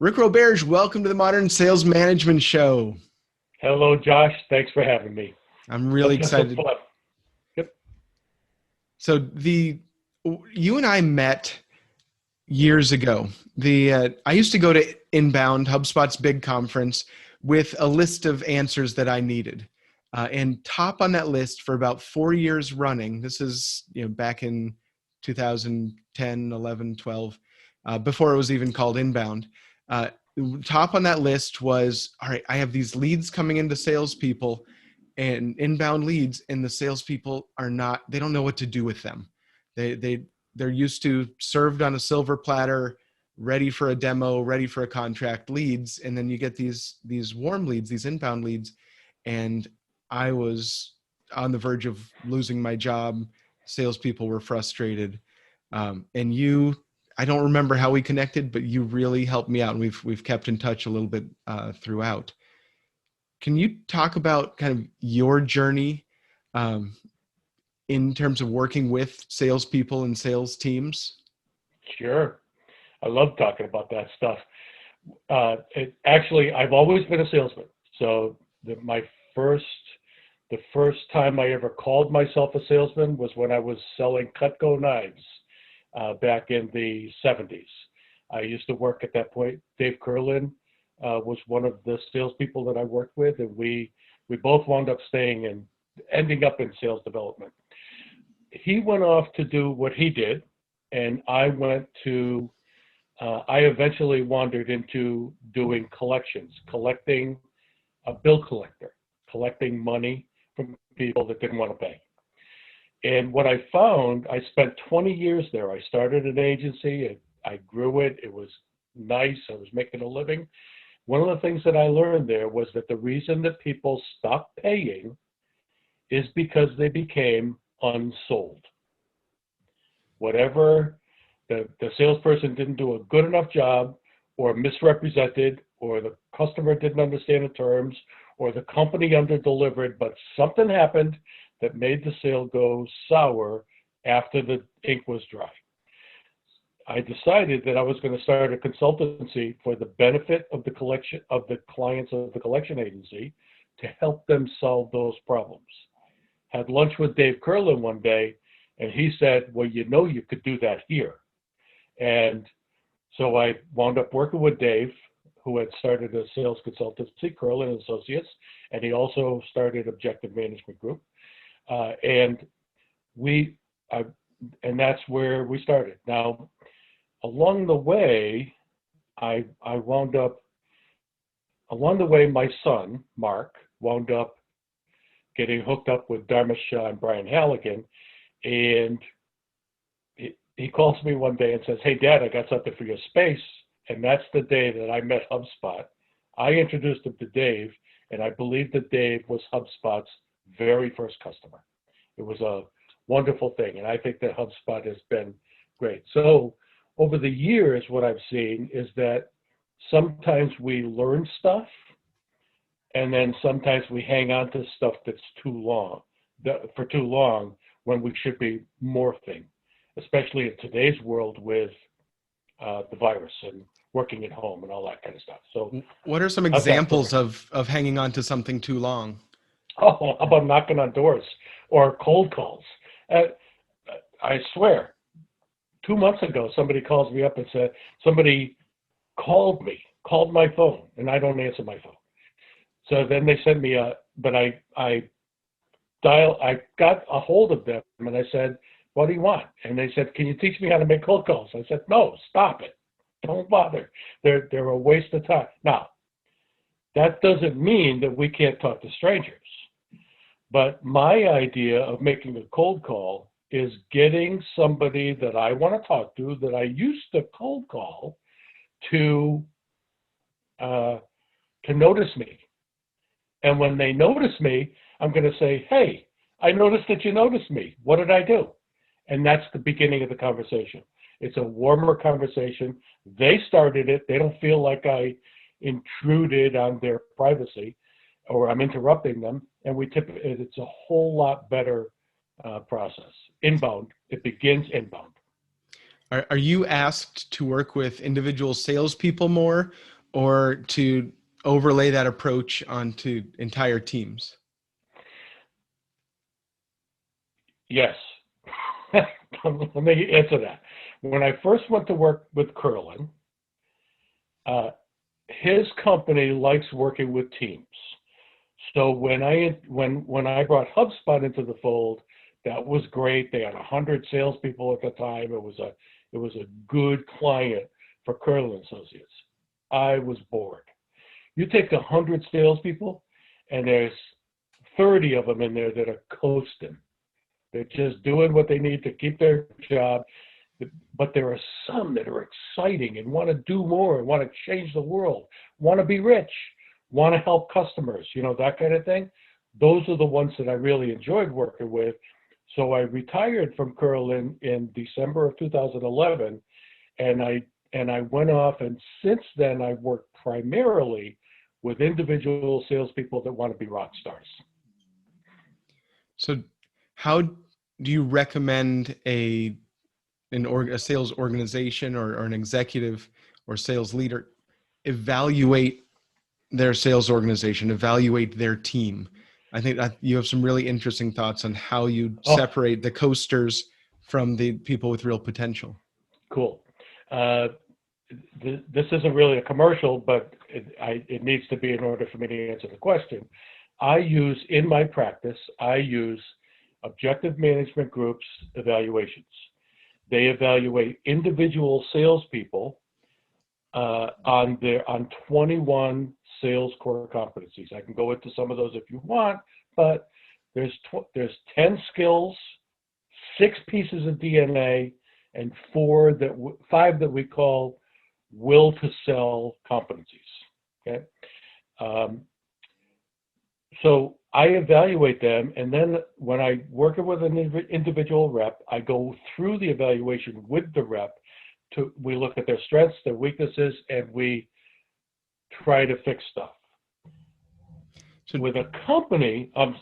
Rick Roberge, welcome to the Modern Sales Management Show. Hello, Josh. Thanks for having me. I'm really Let's have some excited. fun. Yep. So you and I met years ago. I used to go to Inbound, HubSpot's big conference, with a list of answers that I needed. And top on that list for about 4 years running, this is back in 2010, 11, 12, before it was even called Inbound. Top on that list was, all right, I have these leads coming into salespeople and inbound leads, and the salespeople they don't know what to do with them. They're used to served on a silver platter, ready for a demo, ready for a contract leads. And then you get these warm leads, these inbound leads. And I was on the verge of losing my job. Salespeople were frustrated. I don't remember how we connected, but you really helped me out. And we've kept in touch a little bit throughout. Can you talk about kind of your journey in terms of working with salespeople and sales teams? Sure. I love talking about that stuff. Actually, I've always been a salesman. So the first time I ever called myself a salesman was when I was selling Cutco knives back in the 70s. I used to work at that point. Dave Curlin was one of the salespeople that I worked with, and we both wound up staying and ending up in sales development. He went off to do what he did, and I eventually wandered into doing collections, collecting a bill collector, collecting money from people that didn't want to pay. And what I found, I spent 20 years there. I started an agency, I grew it, it was nice, I was making a living. One of the things that I learned there was that the reason that people stopped paying is because they became unsold. Whatever the salesperson didn't do a good enough job, or misrepresented, or the customer didn't understand the terms, or the company underdelivered, but something happened that made the sale go sour after the ink was dry. I decided that I was going to start a consultancy for the benefit of the clients of the collection agency to help them solve those problems. Had lunch with Dave Curlin one day, and he said, well, you could do that here. And so I wound up working with Dave, who had started a sales consultancy, Curlin Associates, and he also started Objective Management Group. And that's where we started. Now, along the way, my son, Mark, wound up getting hooked up with Dharmesh Shah and Brian Halligan. And he calls me one day and says, hey, Dad, I got something for your space. And that's the day that I met HubSpot. I introduced him to Dave, and I believe that Dave was HubSpot's very first customer. It was a wonderful thing, and I think that HubSpot has been great. So over the years, what I've seen is that sometimes we learn stuff, and then sometimes we hang on to stuff that's for too long when we should be morphing, especially in today's world with the virus and working at home and all that kind of stuff. So what are some examples of hanging on to something too long? Oh, how about knocking on doors or cold calls? I swear, 2 months ago, somebody calls me up and said, somebody called my phone, and I don't answer my phone. So then they sent me but I got a hold of them, and I said, what do you want? And they said, can you teach me how to make cold calls? I said, no, stop it. Don't bother. They're a waste of time. Now, that doesn't mean that we can't talk to strangers. But my idea of making a cold call is getting somebody that I want to talk to, that I used to cold call, to notice me. And when they notice me, I'm going to say, hey, I noticed that you noticed me. What did I do? And that's the beginning of the conversation. It's a warmer conversation. They started it. They don't feel like I intruded on their privacy or I'm interrupting them. And it's a whole lot better process. Inbound, it begins inbound. Are you asked to work with individual salespeople more, or to overlay that approach onto entire teams? Yes. Let me answer that. When I first went to work with Curlin, his company likes working with teams. So when I brought HubSpot into the fold, that was great. They had 100 salespeople at the time. It was a good client for Curlin Associates. I was bored. You take 100 salespeople, and there's 30 of them in there that are coasting. They're just doing what they need to keep their job. But there are some that are exciting and want to do more and want to change the world, want to be rich, want to help customers, that kind of thing. Those are the ones that I really enjoyed working with. So I retired from Curlin in December of 2011, and I went off, and since then I've worked primarily with individual salespeople that want to be rock stars. So how do you recommend a sales organization or an executive or sales leader evaluate their sales organization, evaluate their team? I think that you have some really interesting thoughts on how you separate the coasters from the people with real potential. Cool. This isn't really a commercial, but it needs to be in order for me to answer the question. In my practice, I use objective management groups evaluations. They evaluate individual salespeople on 21 sales core competencies. I can go into some of those if you want, but there's 10 skills, 6 pieces of DNA, and 5 that we call will to sell competencies. Okay. So I evaluate them, and then when I work with an individual rep, I go through the evaluation with the rep. We look at their strengths, their weaknesses, and we try to fix stuff. So with a company, go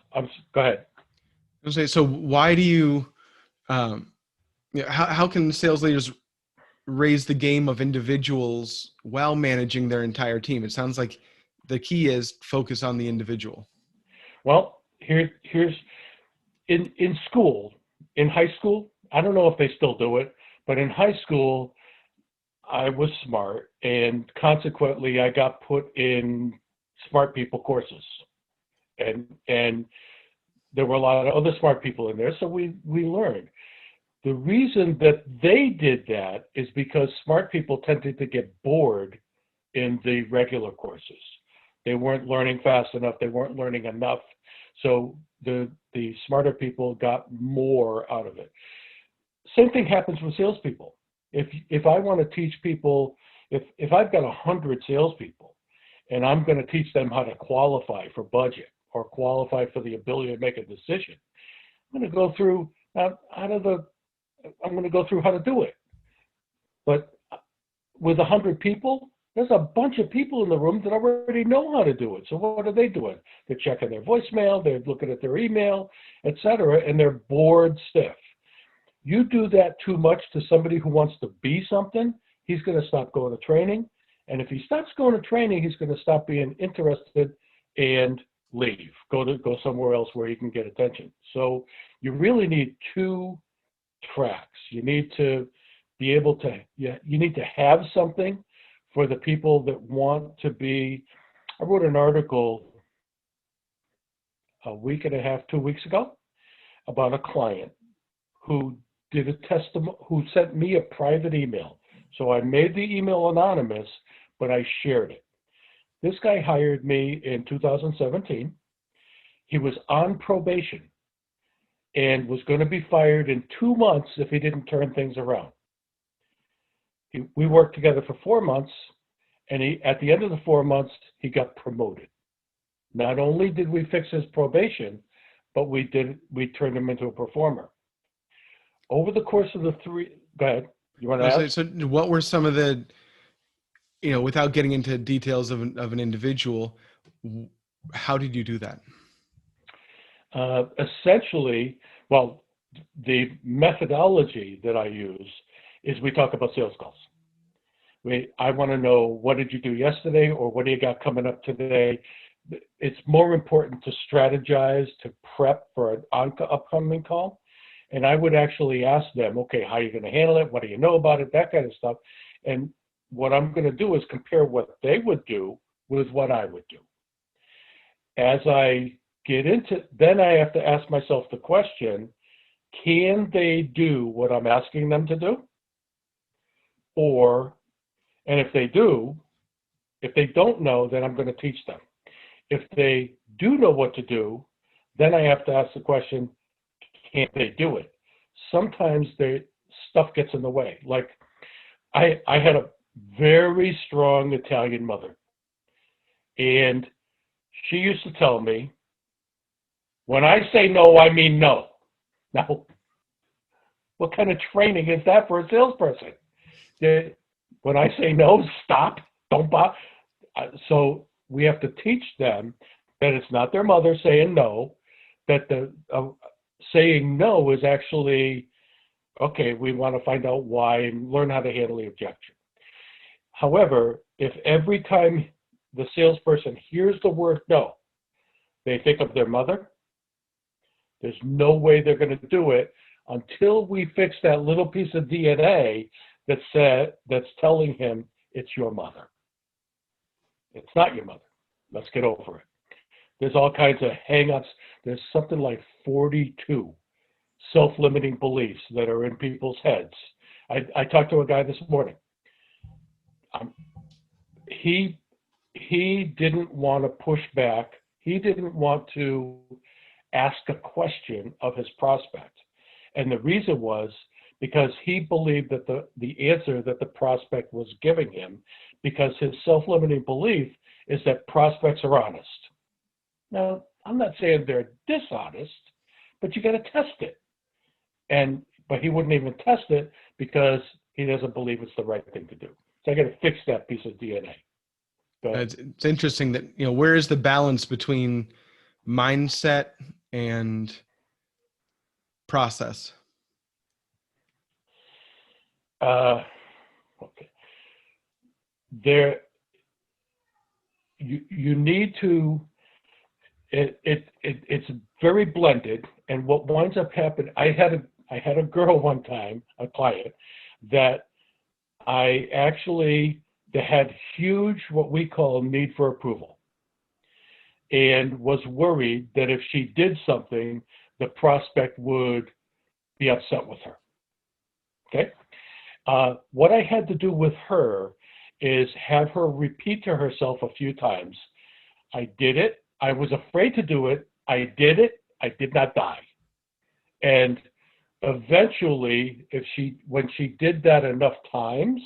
ahead. So why do you, how can sales leaders raise the game of individuals while managing their entire team? It sounds like the key is focus on the individual. Well, here's in school, in high school, I don't know if they still do it, but in high school, I was smart, and consequently, I got put in smart people courses, and there were a lot of other smart people in there, so we learned. The reason that they did that is because smart people tended to get bored in the regular courses. They weren't learning fast enough. They weren't learning enough. So the smarter people got more out of it. Same thing happens with salespeople. If I want to teach people, if I've got 100 salespeople and I'm going to teach them how to qualify for budget or qualify for the ability to make a decision, I'm going to go through how to do it. But with 100 people, there's a bunch of people in the room that already know how to do it. So what are they doing? They're checking their voicemail, they're looking at their email, etc., and they're bored stiff. You do that too much to somebody who wants to be something, he's going to stop going to training. And if he stops going to training, he's going to stop being interested and leave, go somewhere else where he can get attention. So you really need 2 tracks. You need to be able to, you need to have something for the people that want to be. I wrote an article a week and a half, 2 weeks ago about a client who did a testimony, who sent me a private email. So I made the email anonymous, but I shared it. This guy hired me in 2017. He was on probation and was going to be fired in 2 months if he didn't turn things around. We worked together for 4 months, and at the end of the 4 months, he got promoted. Not only did we fix his probation, but we turned him into a performer. Over the course of the 3, go ahead. You want to ask? So what were some of the, without getting into details of an individual, how did you do that? Essentially, well, the methodology that I use is we talk about sales calls. I want to know, what did you do yesterday, or what do you got coming up today? It's more important to strategize, to prep for an upcoming call. And I would actually ask them, okay, how are you going to handle it? What do you know about it? That kind of stuff. And what I'm going to do is compare what they would do with what I would do. As I get into, then I have to ask myself the question, can they do what I'm asking them to do? And if they do, if they don't know, then I'm going to teach them. If they do know what to do, then I have to ask the question, can't they do it? Sometimes stuff gets in the way. Like I had a very strong Italian mother, and she used to tell me, when I say no, I mean no. Now, what kind of training is that for a salesperson? When I say no, stop, don't bother. So we have to teach them that it's not their mother saying no, that the saying no is actually, okay, we want to find out why and learn how to handle the objection. However, if every time the salesperson hears the word no, they think of their mother, there's no way they're going to do it until we fix that little piece of DNA that's telling him it's your mother. It's not your mother. Let's get over it. There's all kinds of hang-ups. There's something like 42 self-limiting beliefs that are in people's heads. I talked to a guy this morning. He didn't want to push back. He didn't want to ask a question of his prospect. And the reason was because he believed that the answer that the prospect was giving him, because his self-limiting belief is that prospects are honest. Now, I'm not saying they're dishonest, but you got to test it. But he wouldn't even test it because he doesn't believe it's the right thing to do. So I got to fix that piece of DNA. It's interesting that, where is the balance between mindset and process? Okay. You need to. It's very blended, and what winds up happening. I had a girl one time, a client, that that had huge, what we call, need for approval, and was worried that if she did something, the prospect would be upset with her. Okay. What I had to do with her is have her repeat to herself a few times, I did it, I was afraid to do it, I did it, I did not die. And eventually, when she did that enough times,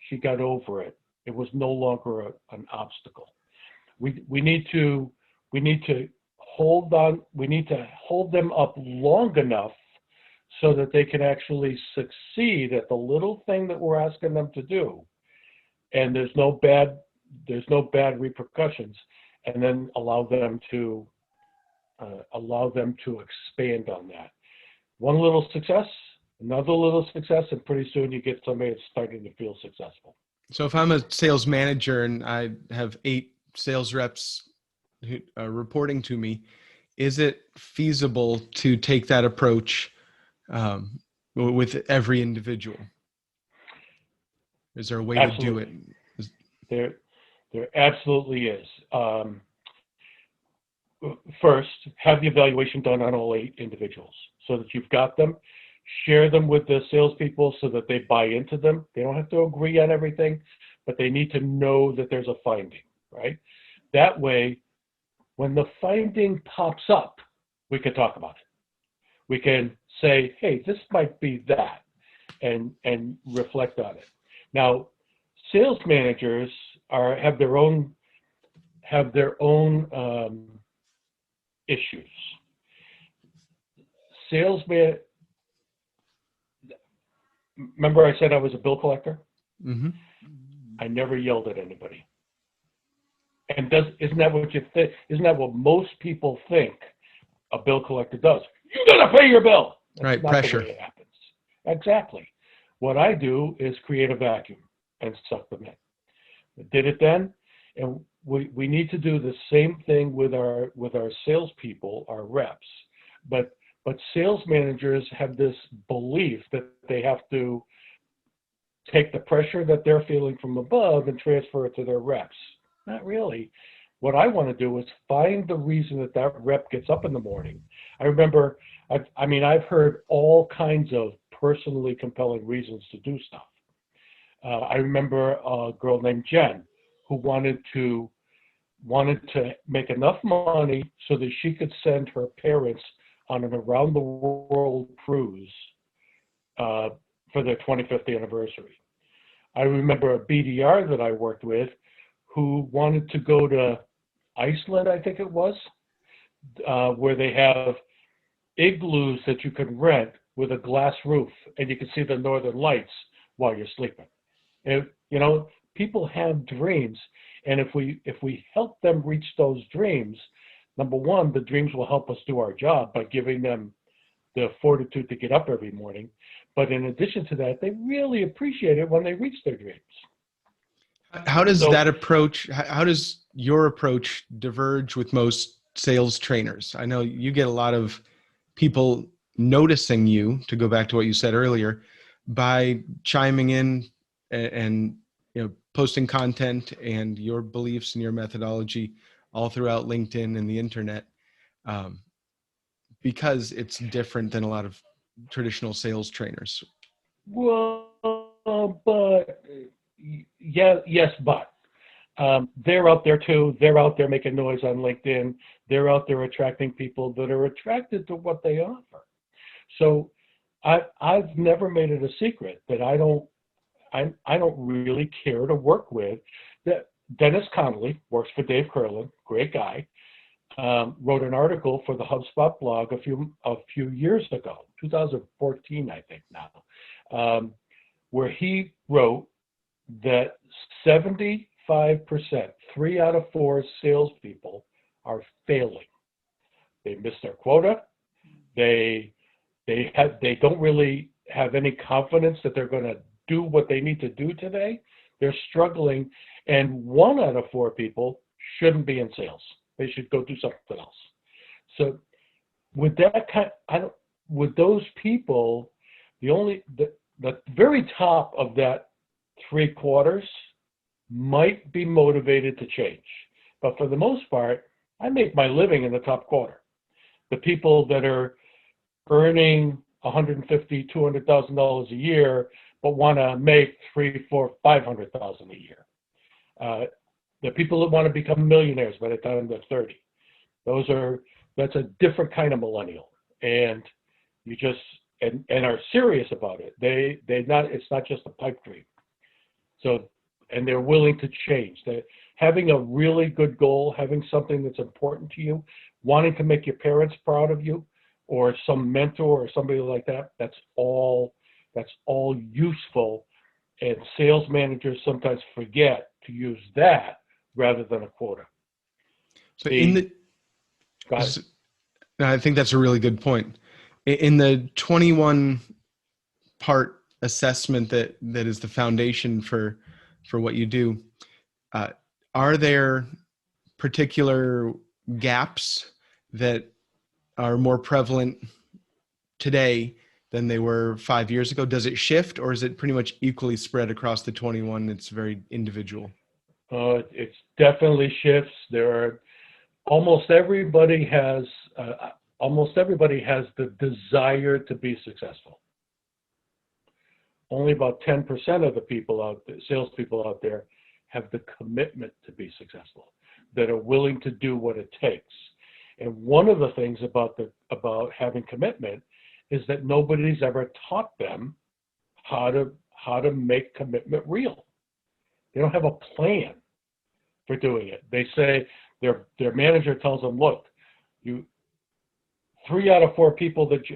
she got over it. It was no longer an obstacle. We need to hold on, we need to hold them up long enough so that they can actually succeed at the little thing that we're asking them to do, and there's no bad repercussions, and then allow them to expand on that. One little success, another little success, and pretty soon you get somebody that's starting to feel successful. So if I'm a sales manager and I have 8 sales reps reporting to me, is it feasible to take that approach with every individual? Is there a way Absolutely. to do it? There absolutely is. First, have the evaluation done on all 8 individuals so that you've got them. Share them with the salespeople so that they buy into them. They don't have to agree on everything, but they need to know that there's a finding, right? That way, when the finding pops up, we can talk about it. We can say, hey, this might be that, and reflect on it. Now, sales managers have their own issues. Remember I said I was a bill collector? Mm-hmm. I never yelled at anybody. And isn't that what you think? Isn't that what most people think a bill collector does? You gotta pay your bill. That's right, not pressure. the way it happens. Exactly. What I do is create a vacuum. and suck them in. We did it then, and we need to do the same thing with our salespeople, our reps. But sales managers have this belief that they have to take the pressure that they're feeling from above and transfer it to their reps. Not really. What I want to do is find the reason that that rep gets up in the morning. I remember, I've heard all kinds of personally compelling reasons to do stuff. I remember a girl named Jen who wanted to make enough money so that she could send her parents on an around the world cruise for their 25th anniversary. I remember a BDR that I worked with who wanted to go to Iceland, I think it was, where they have igloos that you can rent with a glass roof and you can see the northern lights while you're sleeping. And, people have dreams, and if we help them reach those dreams, number one, the dreams will help us do our job by giving them the fortitude to get up every morning. But in addition to that, they really appreciate it when they reach their dreams. How does how does your approach diverge with most sales trainers? I know you get a lot of people noticing you, to go back to what you said earlier, by chiming in and posting content and your beliefs and your methodology all throughout LinkedIn and the internet, because it's different than a lot of traditional sales trainers. Well, but yes, but they're out there too. They're out there making noise on LinkedIn. They're out there attracting people that are attracted to what they offer. So I've never made it a secret that I don't really care to work with. That Dennis Connolly works for Dave Curlin, great guy. Wrote an article for the HubSpot blog a few years ago, 2014, I think now, where he wrote that 75%, 3 out of 4 salespeople are failing. They miss their quota. They don't really have any confidence that they're going to do what they need to do today. They're struggling, and 1 out of 4 people shouldn't be in sales. They should go do something else. So with with those people, the very top of that 3/4 might be motivated to change. But for the most part, I make my living in the top quarter. The people that are earning $150,000, $200,000 a year, but want to make $300,000, $400,000, $500,000 a year. The people that want to become millionaires by the time they're 30. That's a different kind of millennial. And you just, and are serious about it. It's not just a pipe dream. So, and they're willing to change. Having a really good goal, having something that's important to you, wanting to make your parents proud of you, or some mentor or somebody like that, that's all useful. And sales managers sometimes forget to use that rather than a quota. So I think that's a really good point. In the 21-part assessment that is the foundation for what you do, are there particular gaps that are more prevalent today than they were 5 years ago? Does it shift, or is it pretty much equally spread across the 21? It's very individual. It definitely shifts. Almost everybody has the desire to be successful. Only about 10% of the salespeople out there have the commitment to be successful, that are willing to do what it takes. And one of the things about having commitment is that nobody's ever taught them how to make commitment real. They don't have a plan for doing it. They say their manager tells them, look, 3 out of 4 people that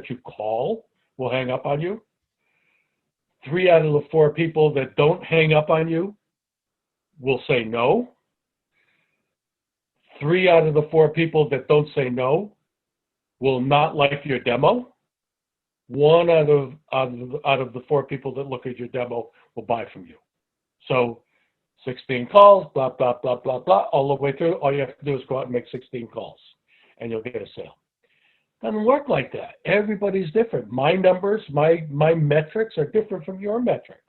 you call will hang up on you. 3 out of the 4 people that don't hang up on you will say no. 3 out of the 4 people that don't say no will not like your demo. one out of the four people that look at your demo will buy from you. So 16 calls, blah, blah, blah, blah, blah, all the way through. All you have to do is go out and make 16 calls, and you'll get a sale. Doesn't work like that. Everybody's different. My numbers, my metrics are different from your metrics.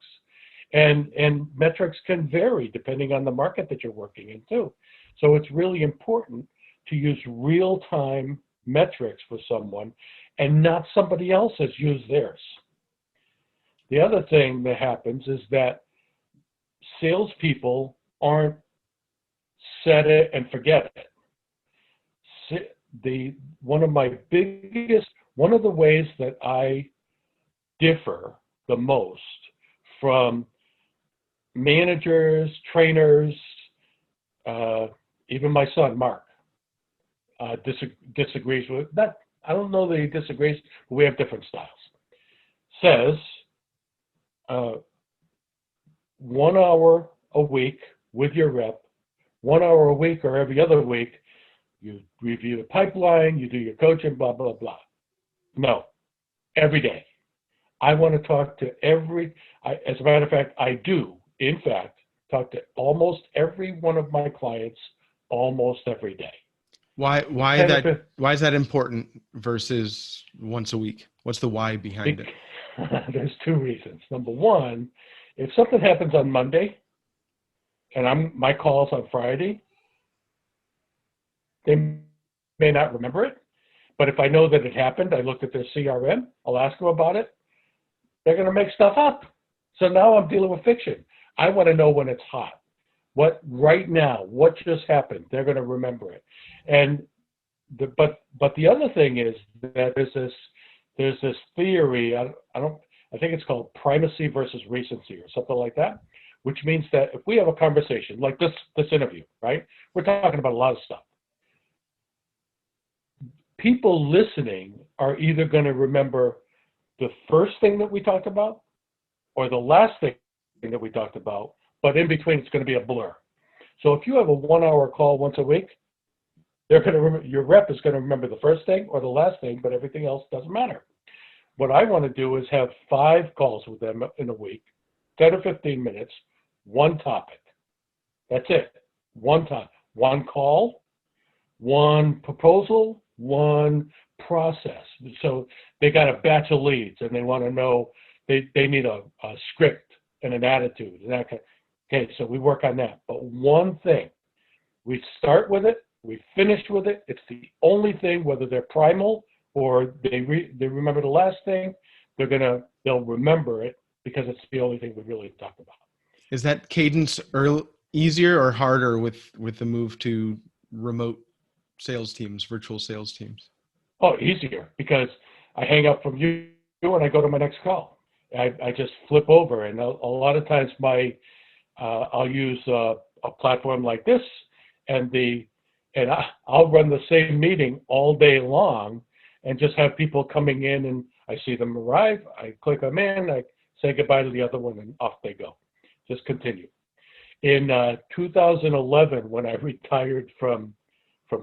And metrics can vary depending on the market that you're working in too. So it's really important to use real-time metrics for someone and not somebody else has used theirs. The other thing that happens is that salespeople aren't set it and forget it. One of the ways that I differ the most from managers, trainers, even my son Mark disagrees with that. I don't know that he disagrees, but we have different styles. Says 1 hour a week with your rep, 1 hour a week or every other week, you review the pipeline, you do your coaching, blah, blah, blah. No, every day. I want to talk to as a matter of fact, I do, in fact, talk to almost every one of my clients almost every day. Why is that important versus once a week? What's the why behind it? There's two reasons. Number one, if something happens on Monday and my call's on Friday, they may not remember it. But if I know that it happened, I looked at their CRM, I'll ask them about it. They're going to make stuff up. So now I'm dealing with fiction. I want to know when it's hot. Right now, what just happened? They're going to remember it. And but the other thing is that there's this theory. I think it's called primacy versus recency or something like that, which means that if we have a conversation like this interview, right? We're talking about a lot of stuff. People listening are either going to remember the first thing that we talked about or the last thing that we talked about, but in between it's going to be a blur. So if you have a 1 hour call once a week, they're going to remember, your rep is going to remember the first thing or the last thing, but everything else doesn't matter. What I want to do is have 5 calls with them in a week, 10 or 15 minutes, one topic. That's it. One call, one proposal, one process. So they got a batch of leads and they want to know, they need a script and an attitude and that kind. Okay, so we work on that. But one thing, we start with it, we finish with it. It's the only thing, whether they're primal or they remember the last thing, they'll remember it because it's the only thing we really talk about. Is that cadence easier or harder with the move to remote sales teams, virtual sales teams? Oh, easier, because I hang up from you and I go to my next call. I just flip over, and a lot of times I'll use a platform like this, and I'll run the same meeting all day long, and just have people coming in, and I see them arrive, I click them in, I say goodbye to the other one, and off they go. Just continue. In 2011, when I retired from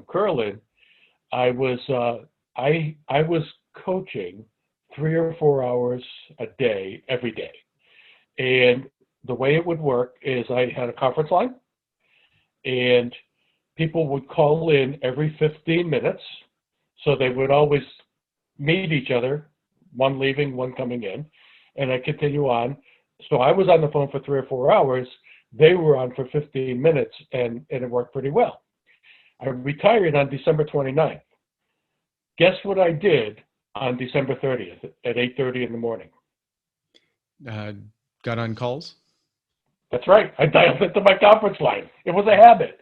curling, I was coaching 3 or 4 hours a day, every day. And the way it would work is I had a conference line, and people would call in every 15 minutes. So they would always meet each other, one leaving, one coming in, and I continue on. So I was on the phone for 3 or 4 hours. They were on for 15 minutes, and it worked pretty well. I retired on December 29th. Guess what I did on December 30th at 8:30 in the morning? Got on calls? That's right. I dialed into my conference line. It was a habit.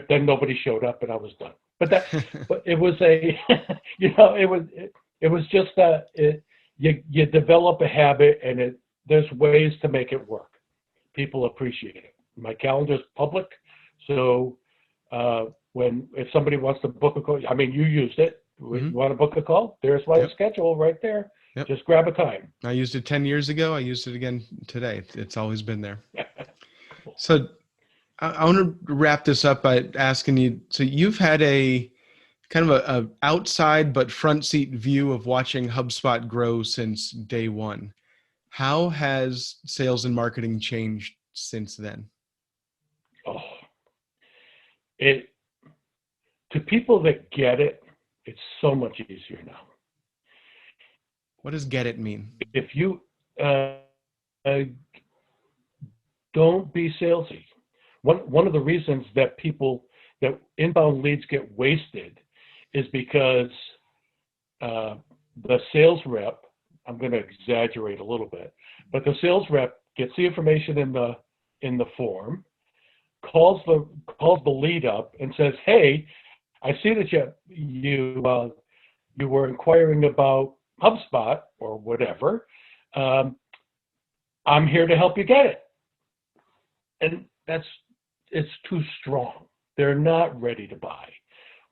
Then nobody showed up and I was done. But it was it was just you develop a habit, and there's ways to make it work. People appreciate it. My calendar's public, so if somebody wants to book a call, I mean, you used it. Mm-hmm. You want to book a call? There's my schedule right there. Yep. Just grab a time. I used it 10 years ago. I used it again today. It's always been there. So I want to wrap this up by asking you, so you've had a kind of a outside but front seat view of watching HubSpot grow since day one. How has sales and marketing changed since then? Oh, it to people that get it, it's so much easier now. What does get it mean? If you uh, don't be salesy. One of the reasons that inbound leads get wasted is because the sales rep, I'm going to exaggerate a little bit, but the sales rep gets the information in the form, calls the lead up and says, "Hey, I see that you were inquiring about HubSpot or whatever. I'm here to help you get it." And it's too strong. They're not ready to buy.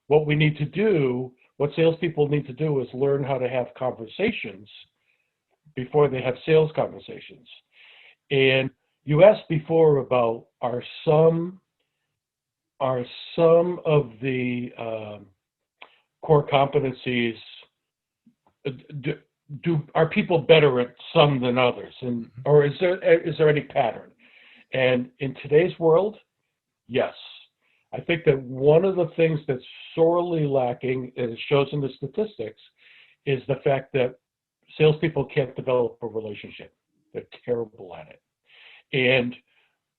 What salespeople need to do is learn how to have conversations before they have sales conversations. And you asked before about are some of the core competencies, are people better at some than others, or is there any pattern? And in today's world, yes. I think that one of the things that's sorely lacking, and it shows in the statistics, is the fact that salespeople can't develop a relationship. They're terrible at it. And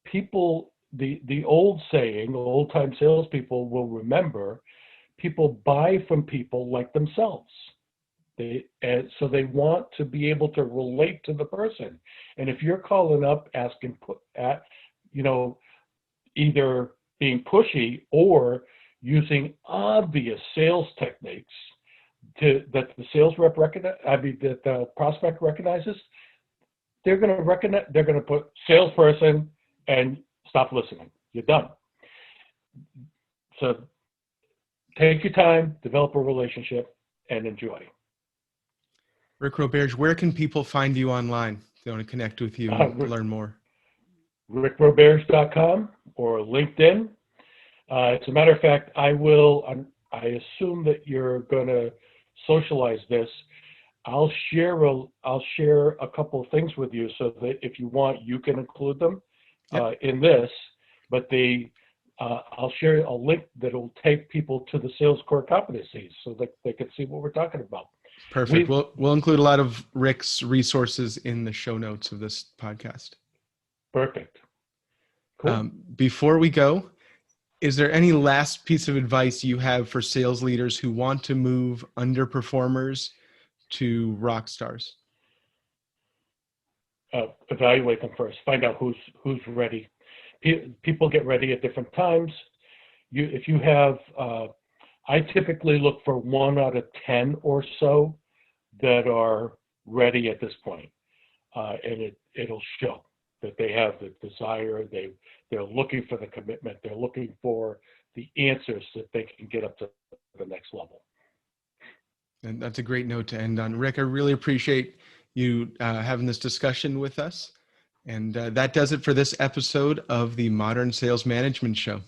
people, the old saying, old-time salespeople will remember, people buy from people like themselves. So they want to be able to relate to the person. And if you're calling up asking, either being pushy or using obvious sales techniques that the sales rep that the prospect recognizes, they're going to put salesperson and stop listening. You're done. So take your time, develop a relationship, and enjoy. Rick Roberge, where can people find you online if they want to connect with you and learn more? RickRoberge.com or LinkedIn. As a matter of fact, I assume that you're going to socialize this. I'll share a couple of things with you so that if you want, you can include them in this. But I'll share a link that will take people to the sales core competencies so that they can see what we're talking about. Perfect. We'll include a lot of Rick's resources in the show notes of this podcast. Perfect. Cool. Before we go, is there any last piece of advice you have for sales leaders who want to move underperformers to RockStars? Evaluate them first. Find out who's ready. People get ready at different times. If you have, I typically look for 1 out of 10 or so that are ready at this point, and it'll show that they have the desire. They're looking for the commitment. They're looking for the answers that they can get up to the next level. And that's a great note to end on. Rick, I really appreciate you having this discussion with us. And that does it for this episode of the Modern Sales Management Show.